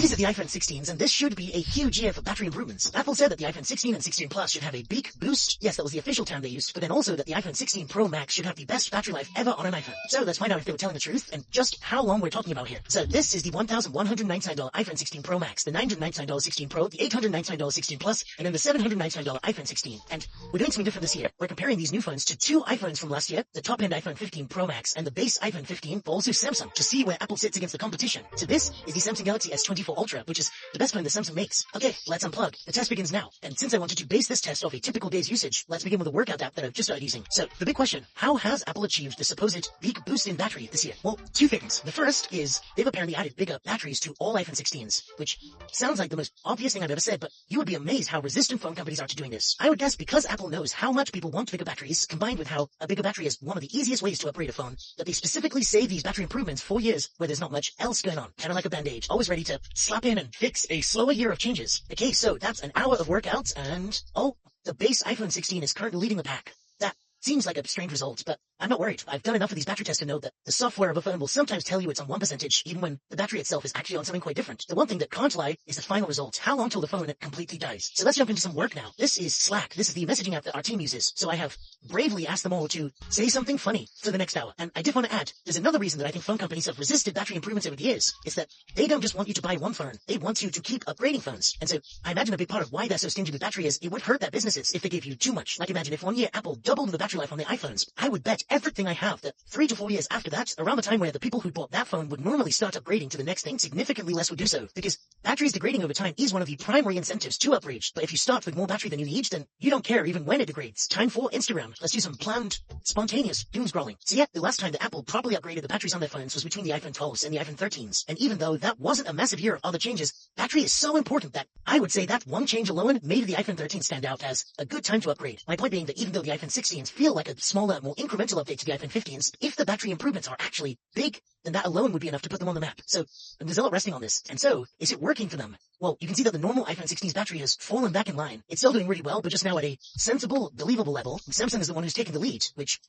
These are the iPhone 16s, and this should be a huge year for battery improvements. Apple said that the iPhone 16 and 16 Plus should have a big boost. Yes, that was the official term they used, but then also that the iPhone 16 Pro Max should have the best battery life ever on an iPhone. So let's find out if they were telling the truth and just how long we're talking about here. So this is the $1,199 iPhone 16 Pro Max, the $999 16 Pro, the $899 16 Plus, and then the $799 iPhone 16. And we're doing something different this year. We're comparing these new phones to two iPhones from last year, the top-end iPhone 15 Pro Max and the base iPhone 15, but also Samsung, to see where Apple sits against the competition. So this is the Samsung Galaxy S24 Ultra, which is the best phone that Samsung makes. Okay, let's unplug. The test begins now. And since I wanted to base this test off a typical day's usage, let's begin with a workout app that I've just started using. So the big question, how has Apple achieved the supposed big boost in battery this year? Well, two things. The first is they've apparently added bigger batteries to all iPhone 16s, which sounds like the most obvious thing I've ever said, but you would be amazed how resistant phone companies are to doing this. I would guess because Apple knows how much people want bigger batteries, combined with how a bigger battery is one of the easiest ways to upgrade a phone, that they specifically save these battery improvements for years where there's not much else going on. Kind of like a band-aid, always ready to slap in and fix a slower year of changes. Okay, so that's an hour of workouts and, oh, the base iPhone 16 is currently leading the pack. That seems like a strange result, but I'm not worried. I've done enough of these battery tests to know that the software of a phone will sometimes tell you it's on one percentage, even when the battery itself is actually on something quite different. The one thing that can't lie is the final result. How long till the phone completely dies? So let's jump into some work now. This is Slack. This is the messaging app that our team uses. So I have bravely asked them all to say something funny for the next hour. And I did want to add, there's another reason that I think phone companies have resisted battery improvements over the years. It's that they don't just want you to buy one phone. They want you to keep upgrading phones. And so I imagine a big part of why they're so stingy with battery is it would hurt their businesses if they gave you too much. Like imagine if one year Apple doubled the battery life on their iPhones. I would bet everything I have that 3 to 4 years after that, around the time where the people who bought that phone would normally start upgrading to the next thing, significantly less would do so. Because batteries degrading over time is one of the primary incentives to upgrade. But if you start with more battery than you need, then you don't care even when it degrades. Time for Instagram. Let's do some planned, spontaneous doom scrolling. So yeah, the last time that Apple properly upgraded the batteries on their phones was between the iPhone 12s and the iPhone 13s. And even though that wasn't a massive year of other changes, battery is so important that I would say that one change alone made the iPhone 13 stand out as a good time to upgrade. My point being that even though the iPhone 16s feel like a smaller, more incremental update to the iPhone 15s, if the battery improvements are actually big, then that alone would be enough to put them on the map. So there's a lot resting on this. And so, is it working for them? Well, you can see that the normal iPhone 16's battery has fallen back in line. It's still doing really well, but just now at a sensible, believable level. Samsung is the one who's taking the lead, which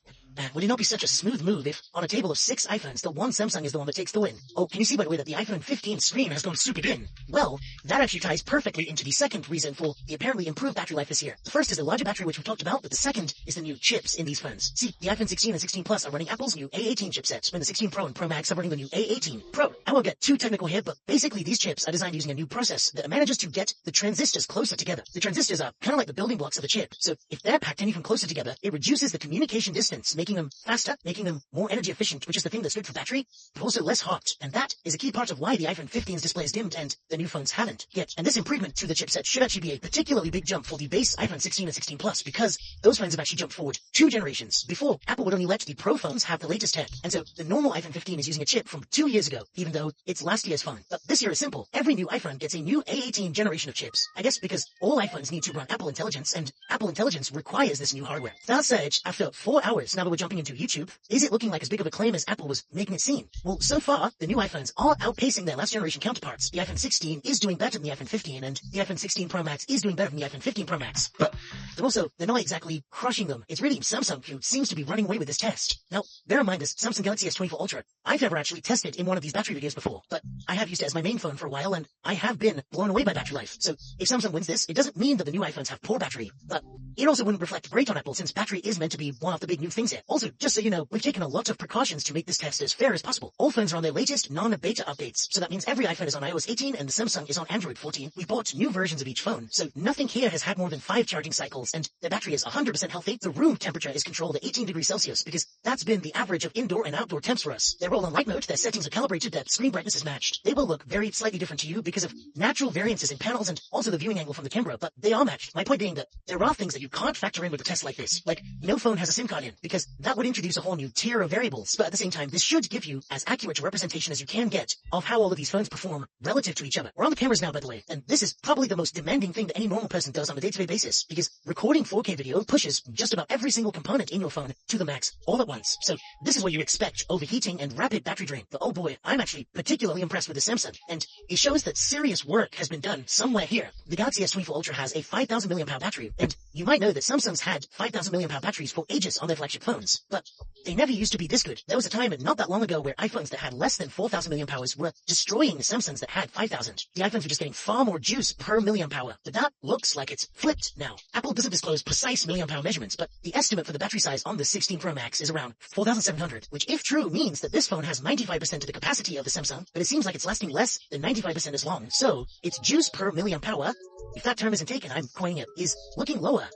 would it not be such a smooth move if on a table of 6 iPhones, the one Samsung is the one that takes the win? Oh, can you see by the way that the iPhone 15 screen has gone super thin? Well, that actually ties perfectly into the second reason for the apparently improved battery life this year. The first is the larger battery, which we've talked about, but the second is the new chips in these phones. See, the iPhone 16 and 16 Plus are running Apple's new A18 chipsets, when the 16 Pro and Pro Max are running the new A18 Pro. I won't get too technical here, but basically these chips are designed using a new process that manages to get the transistors closer together. The transistors are kind of like the building blocks of a chip, so if they're packed any from closer together, it reduces the communication distance, making them faster, making them more energy efficient, which is the thing that's good for battery, but also less hot. And that is a key part of why the iPhone 15's display is dimmed and the new phones haven't yet. And this improvement to the chipset should actually be a particularly big jump for the base iPhone 16 and 16 Plus, because those phones have actually jumped forward 2 generations. Before, Apple would only let the Pro phones have the latest tech, and so the normal iPhone 15 is using a chip from 2 years ago, even though it's last year's phone. But this year is simple. Every new iPhone gets a new A18 generation of chips. I guess because all iPhones need to run Apple Intelligence, and Apple Intelligence requires this new hardware. That said, after 4 hours, now that we're jumping into YouTube, is it looking like as big of a claim as Apple was making it seem? Well, so far, the new iPhones are outpacing their last generation counterparts. The iPhone 16 is doing better than the iPhone 15, and the iPhone 16 Pro Max is doing better than the iPhone 15 Pro Max. But they're not exactly crushing them. It's really Samsung who seems to be running away with this test. Now, bear in mind this Samsung Galaxy S24 Ultra. I've never actually tested in one of these battery videos before, but I have used it as my main phone for a while, and I have been blown away by battery life. So if Samsung wins this, it doesn't mean that the new iPhones have poor battery, but it also wouldn't reflect great on Apple since battery is meant to be one of the big new things here. Also, just so you know, we've taken a lot of precautions to make this test as fair as possible. All phones are on their latest non-beta updates, so that means every iPhone is on iOS 18 and the Samsung is on Android 14. We bought new versions of each phone, so nothing here has had more than 5 charging cycles, and the battery is 100% healthy. The room temperature is controlled at 18 degrees Celsius because that's been the average of indoor and outdoor temps for us. They're all on light mode, their settings are calibrated, their screen brightness is matched. They will look very slightly different to you because of natural variances in panels and also the viewing angle from the camera, but they are matched. My point being that there are things that you can't factor in with a test like this, like no phone has a SIM card in, because that would introduce a whole new tier of variables. But at the same time, this should give you as accurate a representation as you can get of how all of these phones perform relative to each other. We're on the cameras now, by the way, and this is probably the most demanding thing that any normal person does on a day-to-day basis, because recording 4K video pushes just about every single component in your phone to the max all at once. once. So this is what you expect: overheating and rapid battery drain. But oh boy, I'm actually particularly impressed with the Samsung, and it shows that serious work has been done somewhere here. The Galaxy S24 Ultra has a 5,000 mAh battery, and you might know that Samsung's had 5,000 mAh batteries for ages on their flagship phones, but they never used to be this good. There was a time not that long ago where iPhones that had less than 4,000 mAh were destroying Samsungs that had 5,000. The iPhones were just getting far more juice per milliamp hour, but that looks like it's flipped now. Apple doesn't disclose precise milliamp hour measurements, but the estimate for the battery size on the 16 Pro Max is around 4,700, which if true means that this phone has 95% of the capacity of the Samsung, but it seems like it's lasting less than 95% as long. So its juice per milliamp hour, if that term isn't taken, I'm coining it, is looking lower.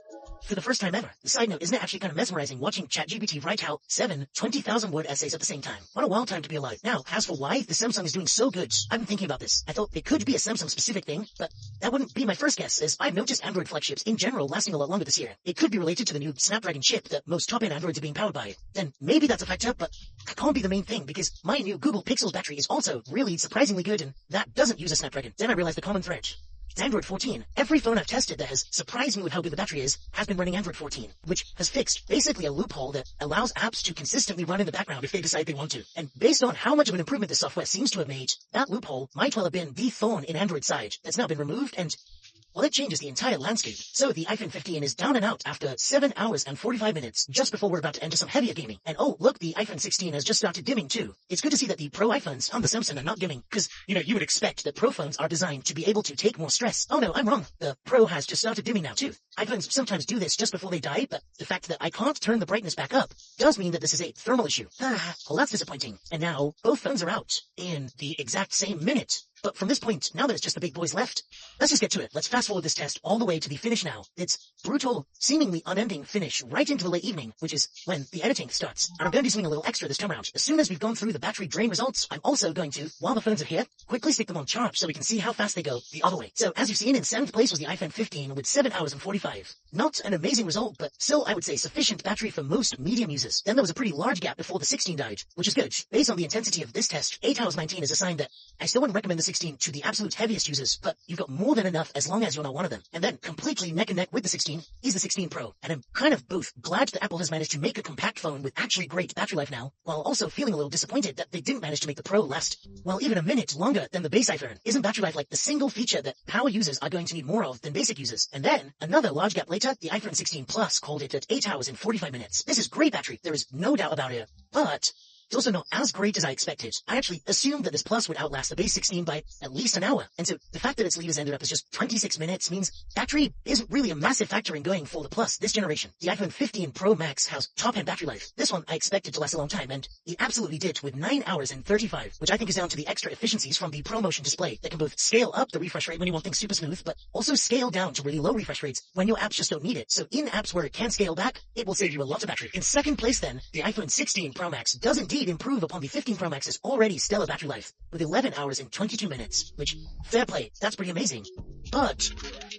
For the first time ever. The side note, isn't it actually kind of mesmerizing watching ChatGPT write out 7 20,000-word essays at the same time? What a wild time to be alive. Now, as for why the Samsung is doing so good, I've been thinking about this. I thought it could be a Samsung-specific thing, but that wouldn't be my first guess, as I've noticed Android flagships in general lasting a lot longer this year. It could be related to the new Snapdragon chip that most top-end Androids are being powered by. Then maybe that's a factor, but that can't be the main thing, because my new Google Pixels battery is also really surprisingly good, and that doesn't use a Snapdragon. Then I realized the common thread. It's Android 14. Every phone I've tested that has surprised me with how good the battery is has been running Android 14, which has fixed basically a loophole that allows apps to consistently run in the background if they decide they want to. And based on how much of an improvement this software seems to have made, that loophole might well have been the thorn in Android's side that's now been removed, and well, it changes the entire landscape. So the iPhone 15 is down and out after 7 hours and 45 minutes, just before we're about to enter some heavier gaming. And oh, look, the iPhone 16 has just started dimming too. It's good to see that the Pro iPhones on the Samsung are not dimming, because, you would expect that Pro phones are designed to be able to take more stress. Oh no, I'm wrong. The Pro has just started dimming now too. iPhones sometimes do this just before they die, but the fact that I can't turn the brightness back up does mean that this is a thermal issue. Well, that's disappointing. And now, both phones are out in the exact same minute. But from this point, now that it's just the big boys left, let's just get to it. Let's fast forward this test all the way to the finish now. It's brutal, seemingly unending finish right into the late evening, which is when the editing starts. And I'm going to do something a little extra this time around. As soon as we've gone through the battery drain results, I'm also going to, while the phones are here, quickly stick them on charge so we can see how fast they go the other way. So as you've seen, in 7th place was the iPhone 15 with 7 hours and 45. Not an amazing result, but still I would say sufficient battery for most medium users. Then there was a pretty large gap before the 16 died, which is good. Based on the intensity of this test, 8 hours 19 is a sign that I still wouldn't recommend the 16 to the absolute heaviest users, but you've got more than enough as long as you're not one of them. And then completely neck and neck with the 16 is the 16 Pro. And I'm kind of both glad that Apple has managed to make a compact phone with actually great battery life now, while also feeling a little disappointed that they didn't manage to make the Pro last, well, even a minute longer than the base iPhone. Isn't battery life like the single feature that power users are going to need more of than basic users? And then, another large gap later, the iPhone 16 Plus called it at 8 hours and 45 minutes. This is great battery, there is no doubt about it, but it's also not as great as I expected. I actually assumed that this Plus would outlast the base 16 by at least an hour. And so the fact that its leaders ended up as just 26 minutes means battery isn't really a massive factor in going for the Plus this generation. The iPhone 15 Pro Max has top-end battery life. This one I expected to last a long time, and it absolutely did with 9 hours and 35, which I think is down to the extra efficiencies from the ProMotion display that can both scale up the refresh rate when you want things super smooth, but also scale down to really low refresh rates when your apps just don't need it. So in apps where it can scale back, it will save you a lot of battery. In 2nd place then, the iPhone 16 Pro Max does indeed improve upon the 15 Pro Max's already stellar battery life with 11 hours and 22 minutes, which, fair play, that's pretty amazing. But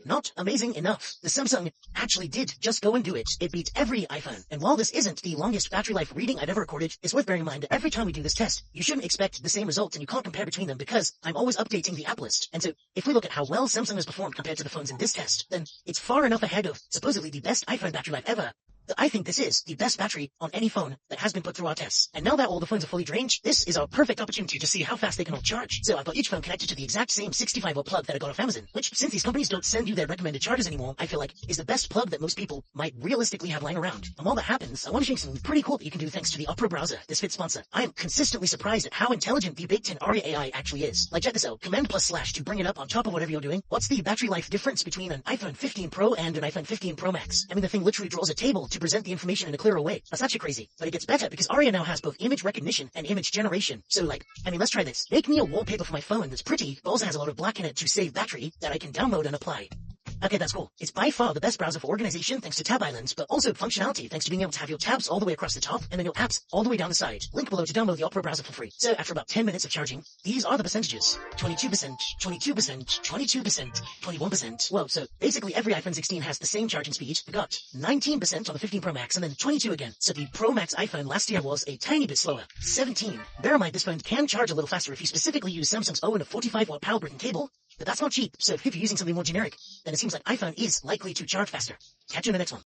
not amazing enough. The Samsung actually did just go and do it. It beat every iPhone. And while this isn't the longest battery life reading I've ever recorded, it's worth bearing in mind that every time we do this test, you shouldn't expect the same results and you can't compare between them because I'm always updating the app list. And so if we look at how well Samsung has performed compared to the phones in this test, then it's far enough ahead of supposedly the best iPhone battery life ever that I think this is the best battery on any phone that has been put through our tests. And now that all the phones are fully drained, this is our perfect opportunity to see how fast they can all charge. So I've got each phone connected to the exact same 65-watt plug that I got off Amazon, which, since these companies don't send you their recommended chargers anymore, I feel like is the best plug that most people might realistically have lying around. And while that happens, I want to show you something pretty cool that you can do thanks to the Opera browser, this fit sponsor. I am consistently surprised at how intelligent the baked-in Aria AI actually is. Like, check this out. Command+/ to bring it up on top of whatever you're doing. What's the battery life difference between an iPhone 15 Pro and an iPhone 15 Pro Max? I mean, the thing literally draws a table to present the information in a clearer way. That's actually crazy. But it gets better because Aria now has both image recognition and image generation. So let's try this. Make me a wallpaper for my phone that's pretty, but also has a lot of black in it to save battery that I can download and apply. Okay, that's cool. It's by far the best browser for organization thanks to Tab Islands, but also functionality thanks to being able to have your tabs all the way across the top and then your apps all the way down the side. Link below to download the Opera browser for free. So after about 10 minutes of charging, these are the percentages. 22%, 22%, 22%, 21%. Whoa, so basically every iPhone 16 has the same charging speed. We got 19% on the 15 Pro Max and then 22 again. So the Pro Max iPhone last year was a tiny bit slower. 17. Bear in mind this phone can charge a little faster if you specifically use Samsung's own 45-watt power brick and cable, but that's not cheap. So if you're using something more generic, then it seems like iPhone is likely to charge faster. Catch you in the next one.